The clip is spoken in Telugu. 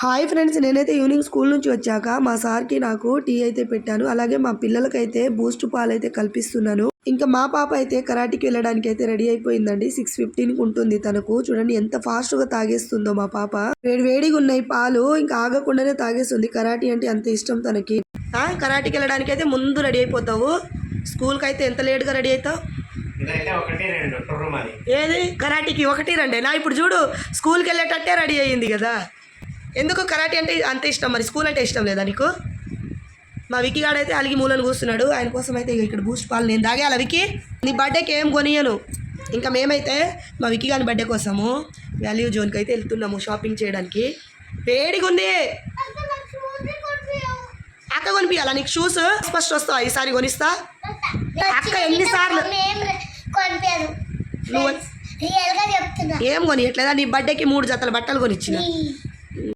హాయ్ ఫ్రెండ్స్, నేనైతే ఈవినింగ్ స్కూల్ నుంచి వచ్చాక మా సార్కి నాకు టీ అయితే పెట్టాను. అలాగే మా పిల్లలకైతే బూస్ట్ పాలు అయితే కల్పిస్తున్నాను. ఇంకా మా పాప అయితే కరాటీకి వెళ్ళడానికి అయితే రెడీ అయిపోయిందండి. 6:15కి ఉంటుంది తనకు. చూడండి ఎంత ఫాస్ట్గా తాగేస్తుందో మా పాప. వేడిగా ఉన్నాయి పాలు, ఇంకా ఆగకుండానే తాగేస్తుంది. కరాటీ అంటే అంత ఇష్టం తనకి. కరాటీకి వెళ్ళడానికి అయితే ముందు రెడీ అయిపోతావు. స్కూల్కి అయితే ఎంత లేట్గా రెడీ అవుతావు? ఏది కరాటీకి 1-2 నా ఇప్పుడు చూడు స్కూల్కి వెళ్ళేటట్టే రెడీ అయ్యింది కదా. ఎందుకు కరాటే అంటే అంత ఇష్టం, మరి స్కూల్ అంటే ఇష్టం లేదా నీకు? మా వికీ గాడైతే అలిగి మూలను కూస్తున్నాడు. ఆయన కోసం అయితే ఇక్కడ బూస్ట్ పాలు నేను తాగాల. వికీ నీ బర్త్డేకి ఏం కొనియను. ఇంకా మేమైతే మా వికీ గారి బర్త్డే కోసము వాల్యూ జోన్కి అయితే వెళ్తున్నాము షాపింగ్ చేయడానికి. వేడిగా ఉంది. అక్క కొనిపించాలా నీకు షూస్? ఫస్ట్ వస్తావా? ఈసారి కొనిస్తా. అక్క ఎన్నిసార్లు నువ్వు ఏం కొనియట్లేదా? నీ బర్త్డేకి 3 జతల బట్టలు కొనిచ్చిన.